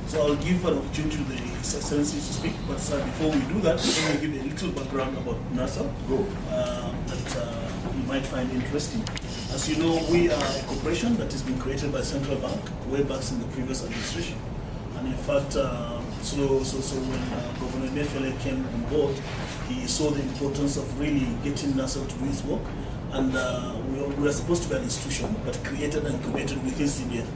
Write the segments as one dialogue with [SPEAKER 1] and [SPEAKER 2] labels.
[SPEAKER 1] So I'll give an opportunity to the Excellency to speak, but before we do that, let me give a little background about NIRSAL that you might find interesting. As you know, we are a corporation that has been created by Central Bank way back in the previous administration. And in fact, when Governor Emefiele came on board, he saw the importance of really getting NIRSAL to do its work. And we were supposed to be an institution, but created and incubated within CBN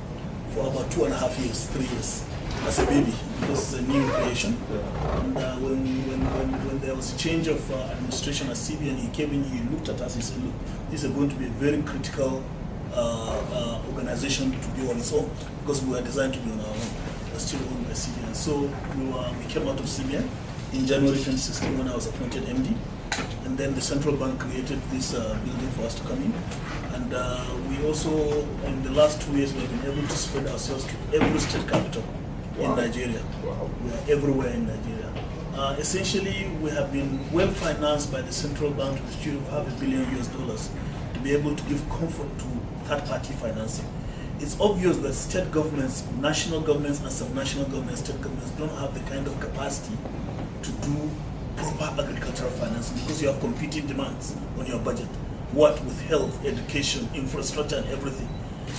[SPEAKER 1] for about 2.5 years, 3 years, as a baby, because it's a new creation. And when there was a change of administration at CBN, he came in, he looked at us, he said, look, this is going to be a very critical organization to be on its own, because we were designed to be on our own. We're still owned by CBN. So we came out of CBN in January 2016 when I was appointed MD. And then the central bank created this building for us to come in. And we also, in the last 2 years, we have been able to spread ourselves to every state capital in Nigeria. We are everywhere in Nigeria. Essentially, we have been well financed by the central bank to the tune of $500 billion to be able to give comfort to third-party financing. It's obvious that state governments, national governments, and subnational governments, state governments don't have the kind of capacity to do proper agricultural financing, because you have competing demands on your budget. What with health, education, infrastructure, and everything.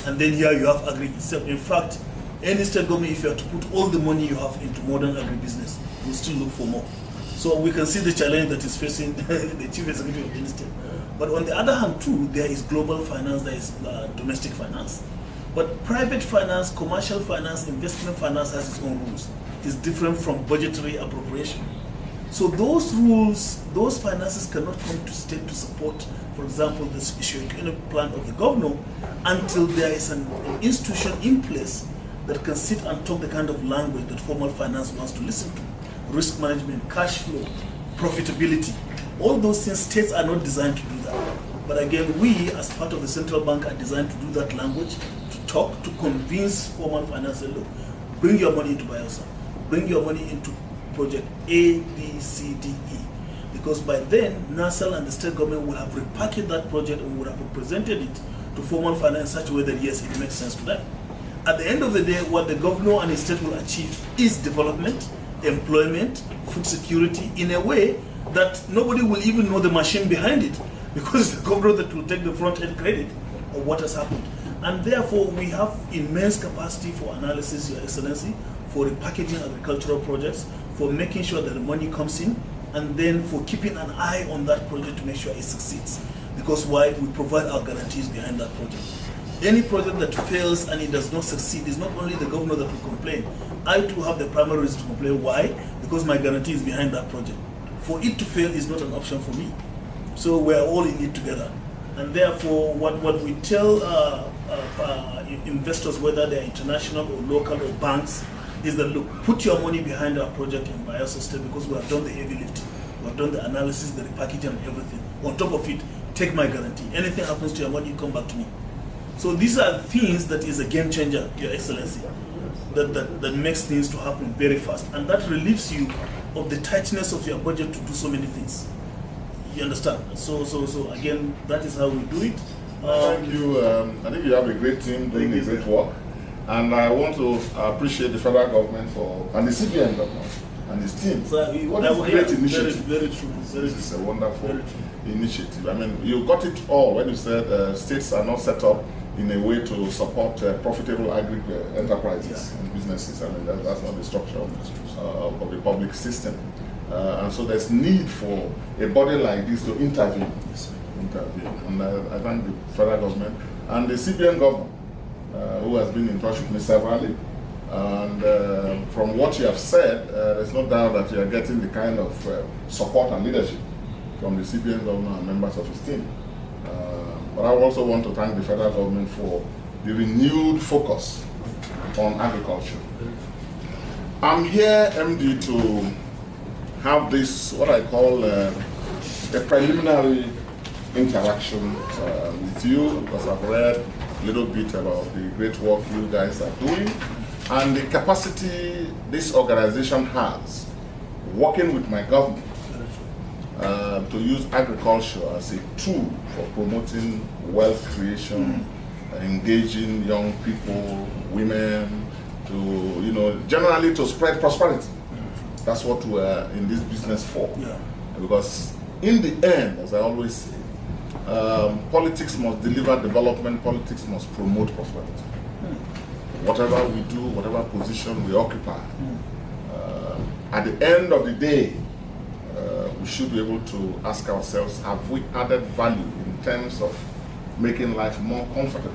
[SPEAKER 1] And then here you have agric itself. In fact, any state government, if you have to put all the money you have into modern agribusiness, will still look for more. So we can see the challenge that is facing the chief executive of any state. But on the other hand, too, there is global finance, there is domestic finance. But private finance, commercial finance, investment finance has its own rules. It's different from budgetary appropriation. So those rules, those finances cannot come to state to support, for example, the socio-economic plan of the governor until there is an institution in place that can sit and talk the kind of language that formal finance wants to listen to. Risk management, cash flow, profitability. All those things, states are not designed to do that. But again, we, as part of the central bank, are designed to do that language, to talk, to convince formal finance, look, bring your money into Bielsa, bring your money into project A, B, C, D, E. Because by then, NIRSAL and the state government will have repackaged that project and would have presented it to formal finance in such a way that, yes, it makes sense to them. At the end of the day, what the governor and his state will achieve is development, employment, food security, in a way that nobody will even know the machine behind it, because it's the governor that will take the front-end credit of what has happened. And therefore, we have immense capacity for analysis, Your Excellency, for repackaging agricultural projects, for making sure that the money comes in, and then for keeping an eye on that project to make sure it succeeds. Because why? We provide our guarantees behind that project. Any project that fails and it does not succeed, is not only the governor that will complain. I too have the primary reason to complain. Why? Because my guarantee is behind that project. For it to fail is not an option for me. So we're all in it together. And therefore, what we tell investors, whether they're international or local or banks, is that, look, put your money behind our project in Bielsa State, because we have done the heavy lifting. We have done the analysis, the repackaging, and everything. On top of it, take my guarantee. Anything happens to your money, come back to me. So these are things that is a game changer, Your Excellency, that makes things to happen very fast. And that relieves you of the tightness of your budget to do so many things. You understand? So again, that is how we do it.
[SPEAKER 2] Thank you. I think you have a great team doing a great work. And I want to appreciate the federal government and the CBN government and his team.
[SPEAKER 1] So
[SPEAKER 2] what a great initiative.
[SPEAKER 1] Very true.
[SPEAKER 2] This is a wonderful initiative. I mean, you got it all when you said states are not set up in a way to support profitable agri enterprises and businesses. I mean, that's not the structure of the public system. And so there's need for a body like this to intervene. And I thank the federal government and the CBN government, who has been in touch with me severally. And from what you have said, there's no doubt that you are getting the kind of support and leadership from the CBN governor and members of his team. But I also want to thank the federal government for the renewed focus on agriculture. I'm here, MD, to have this, what I call a preliminary interaction with you, because I've read a little bit about the great work you guys are doing and the capacity this organization has working with my government to use agriculture as a tool for promoting wealth creation, engaging young people, women, to to, generally to spread prosperity. That's what we're in this business for.
[SPEAKER 1] Yeah.
[SPEAKER 2] Because in the end, as I always say, politics must deliver development, politics must promote prosperity. Whatever we do, whatever position we occupy, at the end of the day, we should be able to ask ourselves, have we added value in terms of making life more comfortable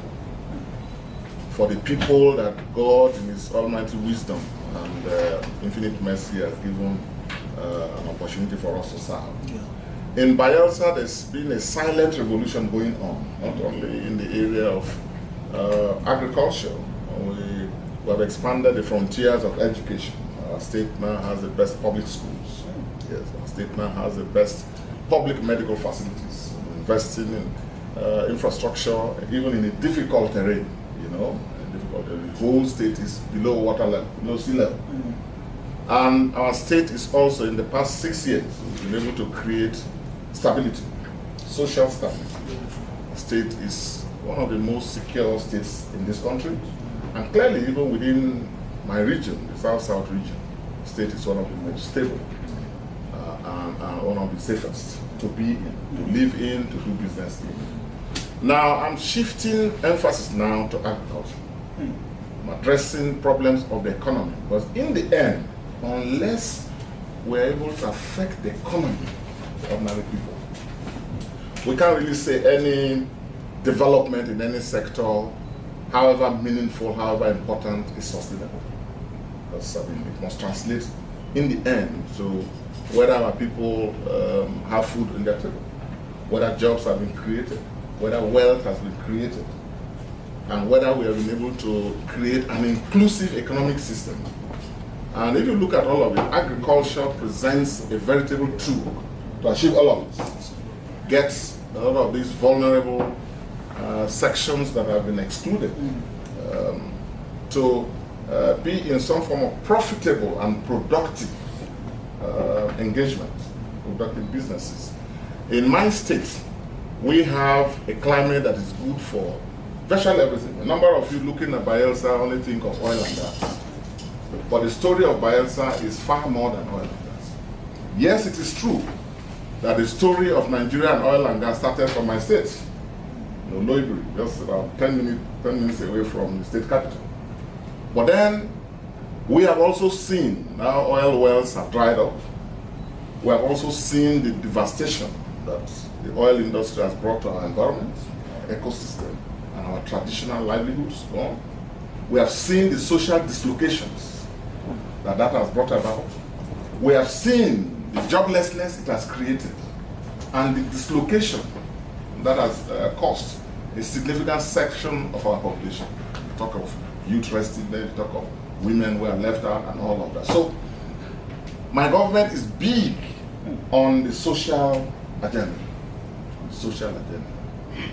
[SPEAKER 2] for the people that God in His almighty wisdom and infinite mercy has given an opportunity for us to serve. Yeah. In Bayelsa, there's been a silent revolution going on, not only in the area of agriculture. We have expanded the frontiers of education. Our state now has the best public schools. Yes, our state now has the best public medical facilities. Investing in infrastructure, even in a difficult terrain, the whole state is below water level, below sea level. And our state is also, in the past 6 years, we've been able to create stability, social stability. The state is one of the most secure states in this country. And clearly, even within my region, the South-South region, the state is one of the most stable and one of the safest to be in, to live in, to do business in. Now, I'm shifting emphasis now to agriculture. I'm addressing problems of the economy. Because in the end, unless we're able to affect the economy of ordinary people, we can't really say any development in any sector, however meaningful, however important, is sustainable. Because it must translate in the end to whether our people have food in their table, whether jobs have been created, whether wealth has been created, and whether we have been able to create an inclusive economic system. And if you look at all of it, agriculture presents a veritable tool to achieve all of this. Gets a lot of these vulnerable sections that have been excluded to be in some form of profitable and productive engagement, productive businesses. In my state, we have a climate that is good for virtually everything. A number of you looking at Bayelsa only think of oil and gas. But the story of Bayelsa is far more than oil and gas. Yes, it is true that the story of Nigeria and oil and gas started from my state, Loibri, just about 10 minutes away from the state capital. But then we have also seen now oil wells have dried up. We have also seen the devastation that the oil industry has brought to our environment, our ecosystem, and our traditional livelihoods. We have seen the social dislocations that has brought about. We have seen the joblessness it has created and the dislocation that has caused a significant section of our population. We talk of youth restlessness, we talk of women who are left out and all of that. So my government is big on the social agenda.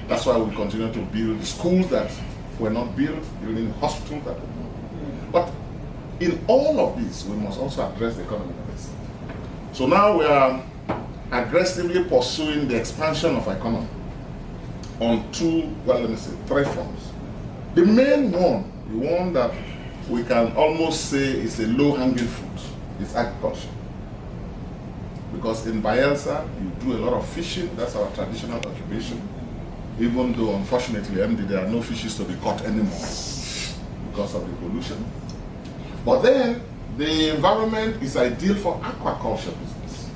[SPEAKER 2] That's why we continue to build the schools that were not built, building hospitals that were not built. But in all of this, we must also address the economic policy. So now we are aggressively pursuing the expansion of our economy on three fronts. The main one, the one that we can almost say is a low-hanging fruit, is agriculture. Because in Bayelsa, you do a lot of fishing, that's our traditional occupation. Even though, unfortunately, there are no fishes to be caught anymore because of the pollution. But then, the environment is ideal for aquaculture business.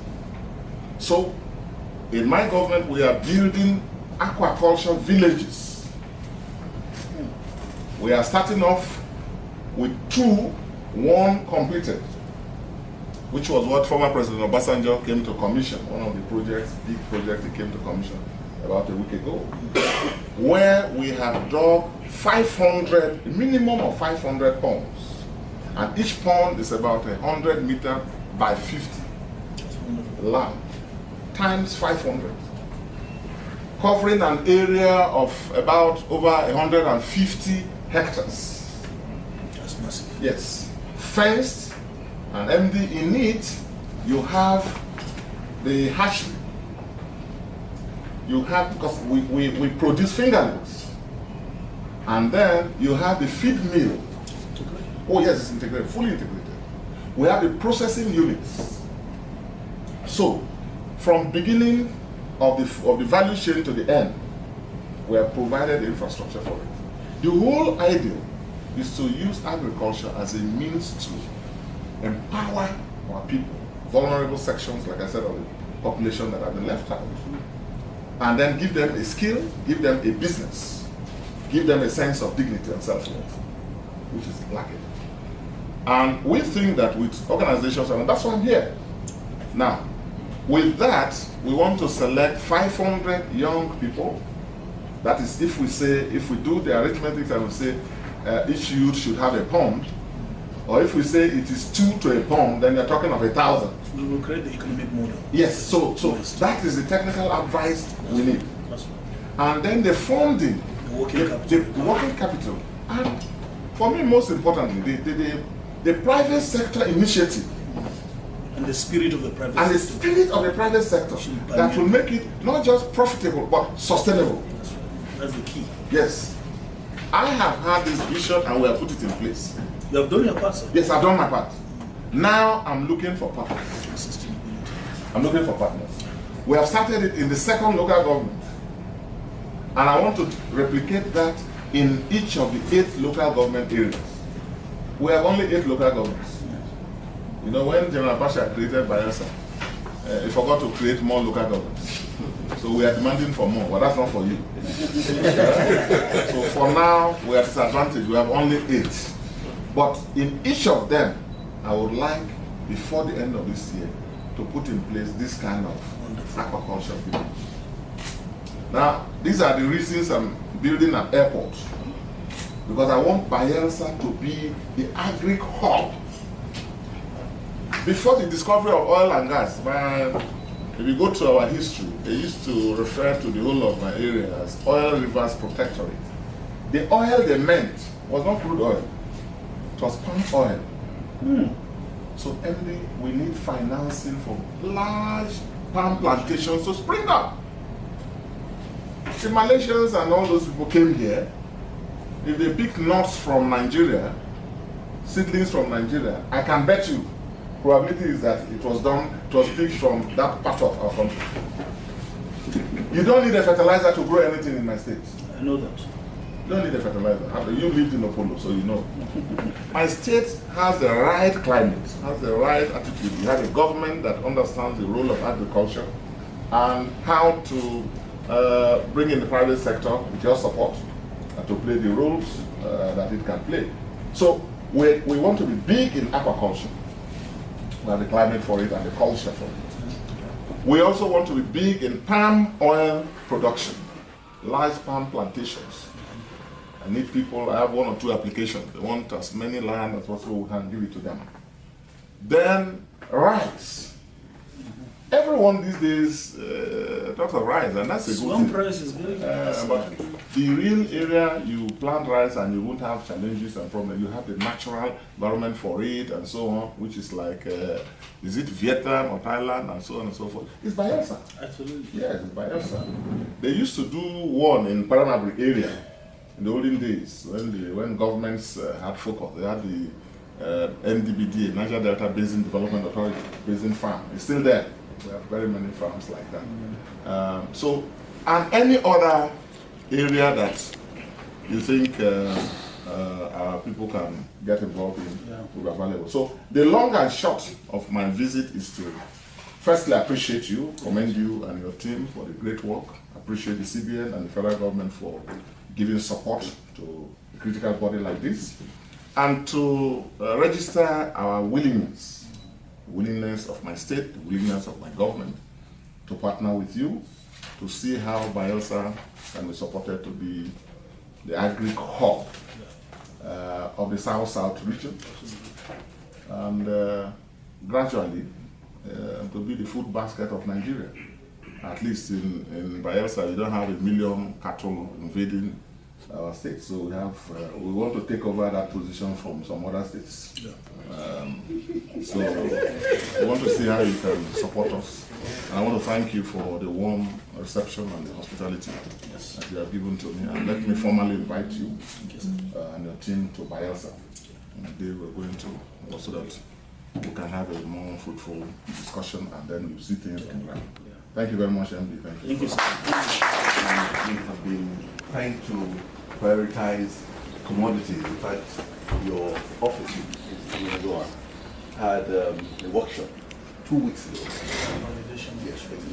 [SPEAKER 2] So, in my government, we are building aquaculture villages. We are starting off with 2, 1 completed, which was what former President Obasanjo came to commission, one of the projects, big projects he came to commission about a week ago, where we have dug 500, a minimum of 500 ponds. And each pond is about 100 meters by 50 land, times 500. Covering an area of about over 150 hectares.
[SPEAKER 1] That's massive.
[SPEAKER 2] Yes. Fenced, and MD in it, you have the hatchery. You have, because we produce fingerlings. And then you have the feed mill. Oh yes, it's integrated, fully integrated. We have the processing units. So, from beginning of the value chain to the end, we have provided the infrastructure for it. The whole idea is to use agriculture as a means to empower our people, vulnerable sections, like I said, of the population that have been left out, and then give them a skill, give them a business, give them a sense of dignity and self-worth, which is lacking. And we think that with organizations, and that's why I'm here. Now, with that, we want to select 500 young people. That is, if we do the arithmetic and we say each youth should have a pond, or if we say it is 2 to a pond, then you're talking of 1,000.
[SPEAKER 1] We will create the economic model.
[SPEAKER 2] Yes, so that is the technical advice we need.
[SPEAKER 1] That's right.
[SPEAKER 2] And then the funding,
[SPEAKER 1] The working capital.
[SPEAKER 2] the working capital. And for me, most importantly, the private sector initiative.
[SPEAKER 1] And the spirit of the private
[SPEAKER 2] And the
[SPEAKER 1] sector.
[SPEAKER 2] spirit of the private sector that will make it not just profitable, but sustainable.
[SPEAKER 1] That's right. That's the key.
[SPEAKER 2] Yes. I have had this vision and we have put it in place.
[SPEAKER 1] You have done your part, sir.
[SPEAKER 2] Yes, I've done my part. Now I'm looking for partners.
[SPEAKER 1] Sustainability.
[SPEAKER 2] I'm looking for partners. We have started it in the 2nd local government. And I want to replicate that in each of the 8 local government areas. We have only 8 local governments. You know, when General Pasha created Bayelsa, he forgot to create more local governments. So we are demanding for more, but that's not for you. So for now, we are disadvantaged. We have only 8. But in each of them, I would like, before the end of this year, to put in place this kind of aquaculture village. Now, these are the reasons I'm building an airport. Because I want Bayelsa to be the agric hub. Before the discovery of oil and gas, if you go to our history, they used to refer to the whole of my area as Oil Rivers Protectorate. The oil they meant was not crude oil, it was palm oil. So MD, we need financing for large palm plantations to spring up. The Malaysians and all those people came here. If they pick nuts from Nigeria, seedlings from Nigeria, I can bet you, probability is that it was picked from that part of our country. You don't need a fertilizer to grow anything in my state.
[SPEAKER 1] I know that.
[SPEAKER 2] You don't need a fertilizer. You lived in Opolo, so you know. My state has the right climate, has the right attitude. You have a government that understands the role of agriculture and how to bring in the private sector with your support to play the roles that it can play. So we want to be big in aquaculture. We have the climate for it and the culture for it. We also want to be big in palm oil production, large palm plantations. I need people, I have 1 or 2 applications. They want as many land as possible, we can give it to them. Then rice. Everyone these days talks of rice, and that's a good
[SPEAKER 1] Swamp
[SPEAKER 2] thing.
[SPEAKER 1] rice is very good.
[SPEAKER 2] But the real area, you plant rice and you won't have challenges and problems. You have the natural environment for it and so on, which is like, is it Vietnam or Thailand and so on and so forth. It's Bayelsa.
[SPEAKER 1] Absolutely.
[SPEAKER 2] Yes, it's Bayelsa. They used to do one in Paranabri area in the olden days when governments had focus. They had the NDBD, Niger Delta Basin Development Authority, Basin Farm. It's still there. We have very many farms like that. And any other area that you think our people can get involved in will be available. So the long and short of my visit is to firstly appreciate you, commend you and your team for the great work, appreciate the CBN and the federal government for giving support to a critical body like this, and to register our willingness of my state, the willingness of my government to partner with you to see how Bayelsa can be supported to be the agric hub of the South-South region, and gradually to be the food basket of Nigeria. At least in Bayelsa, you don't have 1 million cattle invading our state, so we want to take over that position from some other states. So we want to see how you can support us. And I want to thank you for the warm reception and the hospitality that you have given to me. And let me formally invite you and your team to Bayelsa day we're going to, so that we can have a more fruitful discussion and then we see things on ground.
[SPEAKER 1] Yeah.
[SPEAKER 2] Thank you very much, MD. Thank you.
[SPEAKER 1] Thank you, sir.
[SPEAKER 3] We have been trying to prioritize commodities. In fact, your office in Abuja had a workshop 2 weeks ago.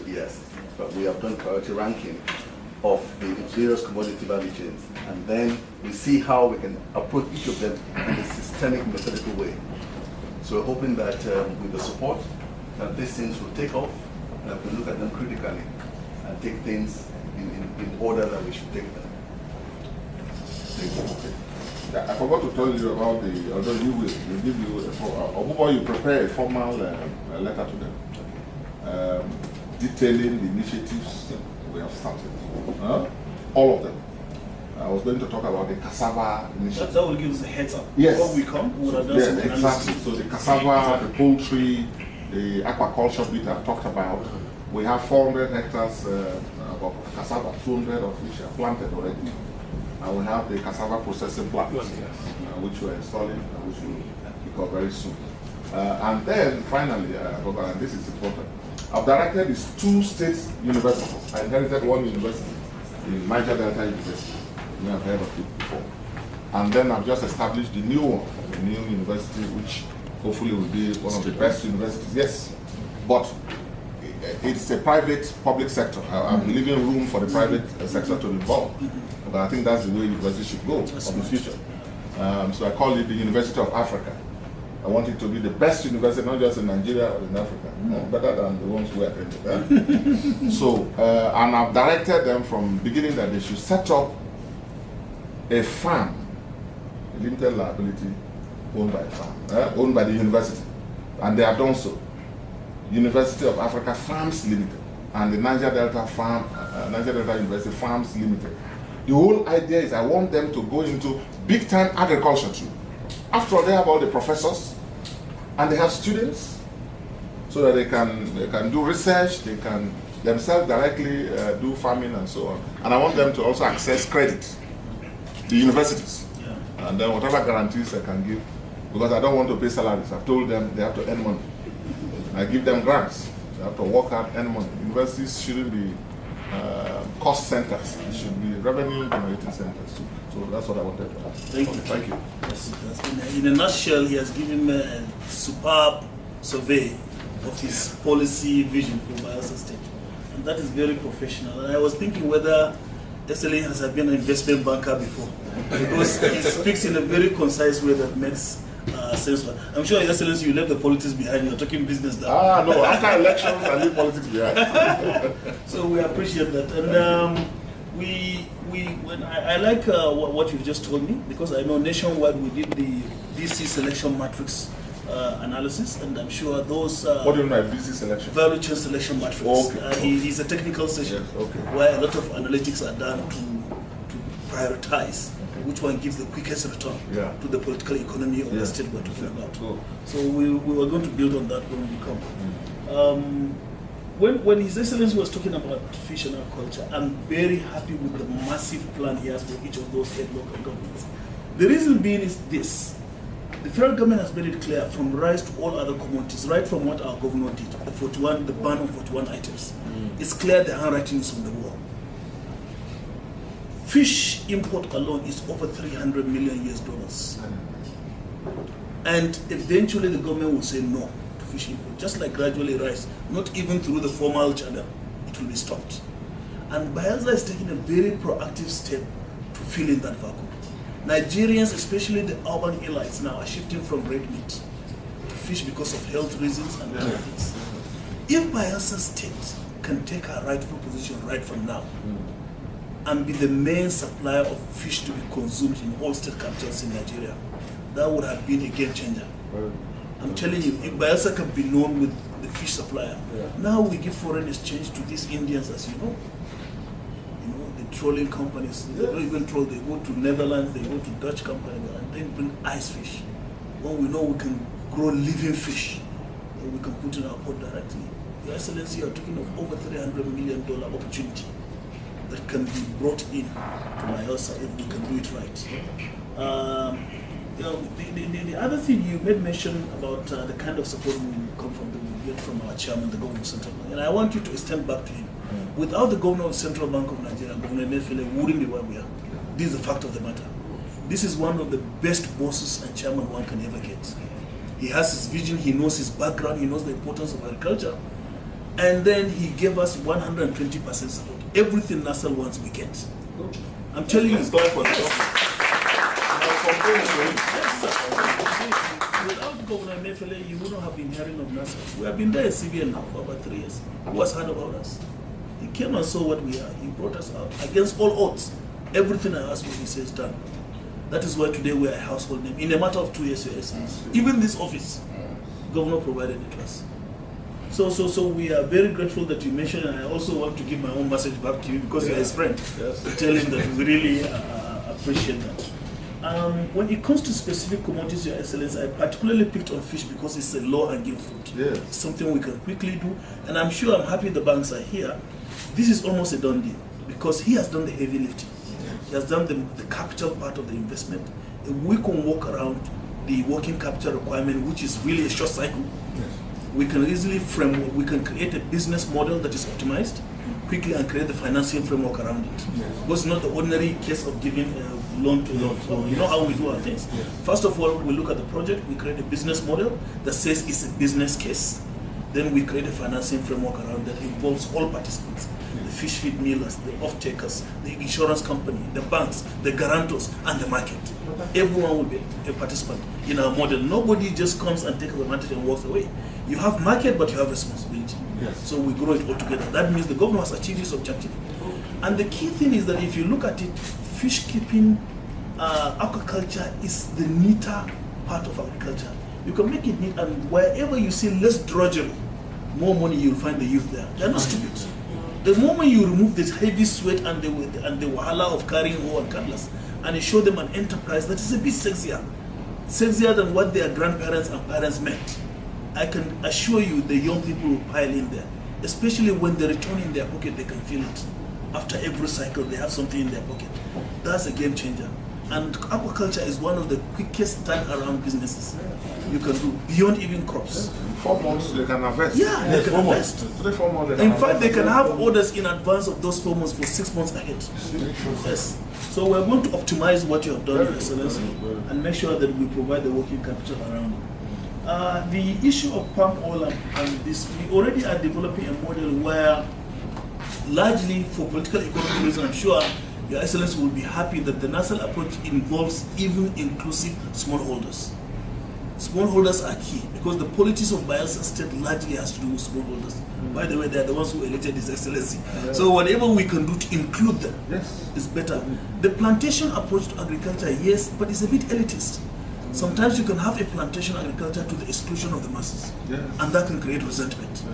[SPEAKER 3] Yes, but we have done priority ranking of the various commodity value chains, and then we see how we can approach each of them in a systemic, methodical way. So we're hoping that with the support, that these things will take off, and that we look at them critically and take things in order that we should take them.
[SPEAKER 2] Okay. Yeah, I forgot to tell you about the, although you will give you, Abuja, you prepare a formal letter to them, detailing the initiatives we have started. All of them. I was going to talk about the cassava initiative.
[SPEAKER 1] That will give us a heads up.
[SPEAKER 2] Yes.
[SPEAKER 1] Before we come, we would have done
[SPEAKER 2] Yes,
[SPEAKER 1] some
[SPEAKER 2] exactly.
[SPEAKER 1] analysis.
[SPEAKER 2] So the cassava, the poultry, the aquaculture bit I've talked about. We have 400 hectares of cassava, 200 of which are planted already. And we have the cassava processing plant, which we're installing, which will kick off very soon. And then finally, and this is important, I've directed these 2 state universities. I inherited 1 university in Niger Delta University. You may have heard of it before. And then I've just established the new one, the new university, which hopefully will be one of the best universities. Yes, but it's a private-public sector. I'm leaving room for the private sector to be involved. But I think that's the way university should go in the future. So I call it the University of Africa. I want it to be the best university, not just in Nigeria or in Africa, better than the ones we attended. So, and I've directed them from the beginning that they should set up a farm, a limited liability, owned by a farm, owned by the university. And they have done so. University of Africa Farms Limited and the Niger Delta University Farms Limited. The whole idea is I want them to go into big-time agriculture too. After all, they have all the professors and they have students, so that they can do research, they can themselves directly do farming and so on. And I want them to also access credit, the universities, and then whatever guarantees I can give, because I don't want to pay salaries. I've told them they have to earn money. I give them grants. They have to work hard, earn money. Universities shouldn't be cost centers. It should be revenue generating centers too. So that's what I wanted to ask.
[SPEAKER 1] Thank you.
[SPEAKER 2] Thank you.
[SPEAKER 1] Yes, in a nutshell, he has given me a superb survey of his policy vision for Bayelsa State. And that is very professional. And I was thinking whether SLA has been an investment banker before, because he speaks in a very concise way that makes sense. I'm sure, Your Excellency, you left the politics behind. You're talking business now.
[SPEAKER 2] No, after elections, I leave politics behind.
[SPEAKER 1] So we appreciate that. And when I like what you've just told me, because I know nationwide we did the VC selection matrix analysis, and I'm sure those...
[SPEAKER 2] what do you mean by VC selection?
[SPEAKER 1] Value chain selection matrix.
[SPEAKER 2] Okay.
[SPEAKER 1] He's a technical session, where a lot of analytics are done to prioritize which one gives the quickest return to the political economy of the state we're talking about. So we were going to build on that when we come. When His Excellency was talking about fish and agriculture, I'm very happy with the massive plan he has for each of those 8 local governments. The reason being is this: the federal government has made it clear from rice to all other commodities, right from what our governor did, the ban on 41 items. It's clear the handwriting is on the wall. Fish import alone is over $300 million US. And eventually the government will say no to fish import, just like gradually rice, not even through the formal channel, it will be stopped. And Bayelsa is taking a very proactive step to fill in that vacuum. Nigerians, especially the urban elites now, are shifting from red meat to fish because of health reasons and benefits. If Bayelsa State can take a rightful position right from now, and be the main supplier of fish to be consumed in all state capitals in Nigeria, that would have been a game changer. I'm telling you, if Bayelsa can be known with the fish supplier, now we give foreign exchange to these Indians, as you know. You know, the trolling companies, they don't even troll, they go to Netherlands, they go to Dutch companies, and then bring ice fish. When we know we can grow living fish, that we can put in our port directly. Your Excellency, you are talking of over $300 million opportunity that can be brought in to Bayelsa if we can do it right. You know, the other thing you made mention about the kind of support we come from, that we get from our chairman, the governor of Central Bank, and I want you to extend back to him. Without the governor of Central Bank of Nigeria, Governor Emefiele, wouldn't be where we are. This is the fact of the matter. This is one of the best bosses and chairman one can ever get. He has his vision, he knows his background, he knows the importance of agriculture, and then he gave us 120% support. Everything NIRSAL wants, we get. I'm telling you, it's going for without Governor Emefiele, you wouldn't have been hearing of NIRSAL. We have been there at CBN now for about 3 years. Who has heard about us? He came and saw what we are. He brought us out against all odds. Everything I asked for, he says done. That is why today we are a household name. In a matter of 2 years, Your Excellency. Even this office, Governor provided it to us. So we are very grateful that you mentioned, and I also want to give my own message back to you because you're his friend. Yes. To tell him that we really appreciate that. When it comes to specific commodities, Your Excellency, I particularly picked on fish because it's a low-hanging fruit. Yes. It's something we can quickly do, and I'm sure I'm happy the banks are here. This is almost a done deal because he has done the heavy lifting. He has done the capital part of the investment. We can walk around the working capital requirement, which is really a short cycle. Yes. We can easily we can create a business model that is optimized quickly and create the financing framework around it. Yes. Because it's not the ordinary case of giving a loan to loan. So you know how we do our things. Yes. First of all, we look at the project, we create a business model that says it's a business case. Then we create a financing framework around that involves all participants. The fish feed millers, the off-takers, the insurance company, the banks, the guarantors, and the market. Everyone will be a participant in our model. Nobody just comes and takes advantage and walks away. You have market, but you have responsibility. Yes. So we grow it all together. That means the government has achieved its objective. And the key thing is that if you look at it, fish keeping, aquaculture is the neater part of agriculture. You can make it neat, and wherever you see less drudgery, more money you'll find the youth there. They're not stupid. The moment you remove this heavy sweat and the wahala of carrying hoe and cutlass, and you show them an enterprise that is a bit sexier than what their grandparents and parents met, I can assure you the young people will pile in there, especially when they return in their pocket, they can feel it. After every cycle, they have something in their pocket. That's a game changer. And aquaculture is one of the quickest turnaround businesses you can do, beyond even crops.
[SPEAKER 2] 4 months they can harvest.
[SPEAKER 1] Yeah, they can harvest.
[SPEAKER 2] 3-4 months.
[SPEAKER 1] In fact, they can have orders in advance of those 4 months for 6 months ahead. Yes. So we're going to optimize what you have done, Your Excellency, and make sure that we provide the working capital around it. The issue of palm oil and this, we already are developing a model where, largely for political economic reasons, I'm sure Your Excellency will be happy that the NIRSAL approach involves even inclusive smallholders. Smallholders are key because the politics of Bayelsa State largely has to do with smallholders. By the way, they are the ones who elected His Excellency. So whatever we can do to include them is better. The plantation approach to agriculture, yes, but it's a bit elitist. Sometimes you can have a plantation agriculture to the exclusion of the masses, and that can create resentment.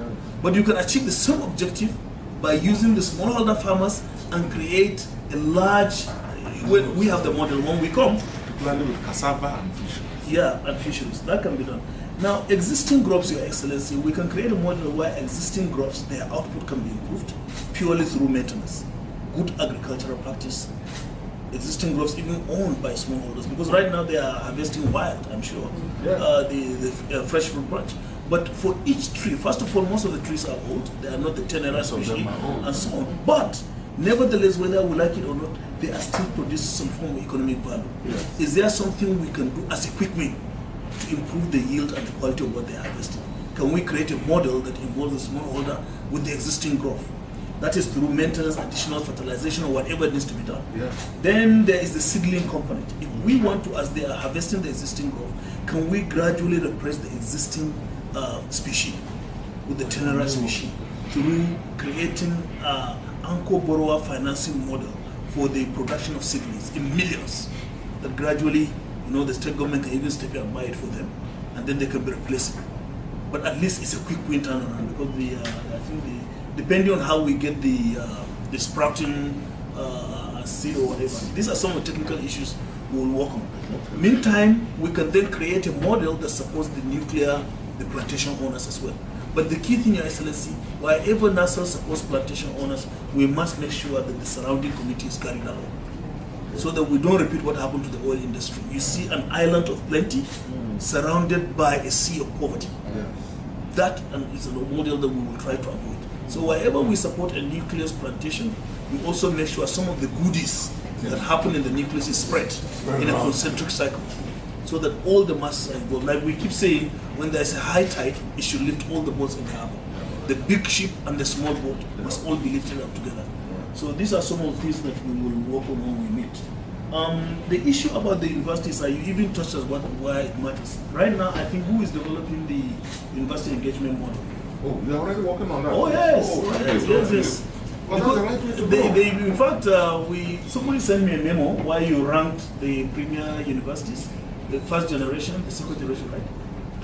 [SPEAKER 1] But you can achieve the same objective by using the smallholder farmers and create a large, we have the model when we come.
[SPEAKER 2] Planting with cassava and fish.
[SPEAKER 1] Yeah, and fisheries. That can be done. Now, existing crops, Your Excellency, we can create a model where existing crops, their output can be improved purely through maintenance, good agricultural practice. Existing crops even owned by smallholders, because right now they are harvesting wild, I'm sure, the fresh fruit branch. But for each tree, first of all, most of the trees are old. They are not the tenacious species and so on. But nevertheless, whether we like it or not, they are still producing some form of economic value. Yes. Is there something we can do as a quick win to improve the yield and the quality of what they are harvesting? Can we create a model that involves the smallholder with the existing growth? That is through maintenance, additional fertilization, or whatever needs to be done. Yeah. Then there is the seedling component. If we want to, as they are harvesting the existing growth, can we gradually replace the existing species with the tenacious species through creating anchor borrower financing model for the production of seedlings in millions, that gradually, the state government can even step in and buy it for them, and then they can be replaceable. But at least it's a quick win turnaround, because I think depending on how we get the sprouting seed or whatever, these are some of the technical issues we will work on. Meantime, we can then create a model that supports the plantation owners as well. But the key thing, Your Excellency, wherever NIRSAL supports plantation owners, we must make sure that the surrounding community is carried along. so that we don't repeat what happened to the oil industry. You see an island of plenty surrounded by a sea of poverty. That is a model that we will try to avoid. So wherever we support a nucleus plantation, we also make sure some of the goodies that happen in the nucleus is spread in a concentric cycle, so that all the masses are involved. Like we keep saying, when there's a high tide, it should lift all the boats in the harbor. The big ship and the small boat must all be lifted up together. So these are some of the things that we will work on when we meet. The issue about the universities, you even touched on why it matters. Right now, I think who is developing the university engagement model?
[SPEAKER 2] Oh, you're already working on that?
[SPEAKER 1] Oh, yes.
[SPEAKER 2] Oh,
[SPEAKER 1] Yes. In fact, somebody sent me a memo why you ranked the premier universities, the first generation, the second generation, right?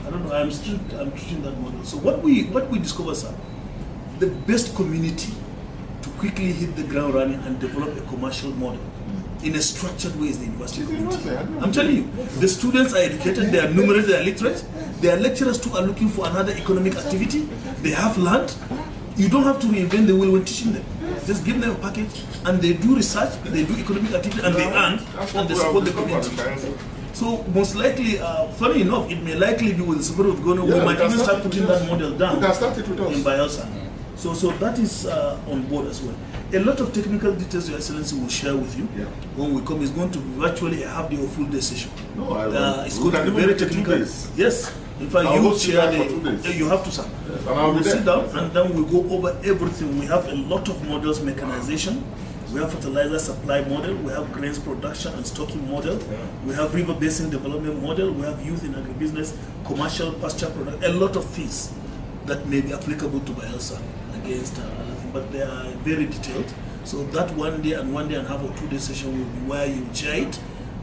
[SPEAKER 1] I don't know. I'm treating that model. So what we discover, sir, the best community to quickly hit the ground running and develop a commercial model in a structured way is the university community. I'm telling you, the students are educated, they are numerate, they are literate. Their lecturers too are looking for another economic activity. They have land. You don't have to reinvent the wheel when teaching them. Just give them a package and they do research, they do economic activity, and they earn, and they support the community. So most likely, funny enough, it may likely be with the support of government. We might even start putting that model down in Bayelsa. So that is on board as well. A lot of technical details, Your Excellency, will share with you when we come. It's going to be virtually a half day or full day session. It's going to be very technical. Yes. In fact, you chair you have to, sir. Yes, we'll sit down and then we'll go over everything. We have a lot of models, mechanization. We have fertilizer supply model. We have grains production and stocking model. We have river basin development model. We have youth in agribusiness, commercial pasture product. A lot of things that may be applicable to Bayelsa against but they are very detailed. So that 1 day and 1.5 day or 2 day session will be where you chair it.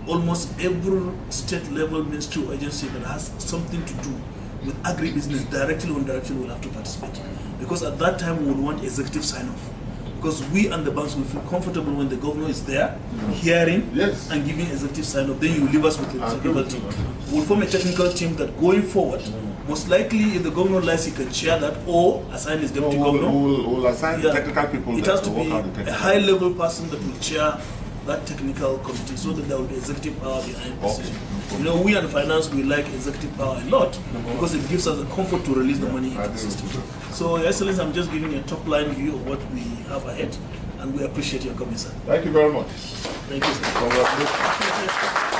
[SPEAKER 1] Almost every state level ministry or agency that has something to do with agribusiness, directly or indirectly, will have to participate. Because at that time we would want executive sign-off. Because we and the banks will feel comfortable when the governor is there, hearing and giving executive sign-off. Then you leave us with the executive team. We'll form a technical team that going forward, most likely if the governor likes, he can chair that or assign his deputy governor.
[SPEAKER 2] We'll assign technical people.
[SPEAKER 1] It has to be a high-level person that will chair that technical committee, so that there will be executive power behind the decision. You know, we and finance, we like executive power a lot because it gives us the comfort to release the money into the system. So, Your Excellency, I'm just giving you a top-line view of what we have ahead, and we appreciate your coming, sir.
[SPEAKER 2] Thank you very much.
[SPEAKER 1] Thank you, sir.
[SPEAKER 2] Congratulations.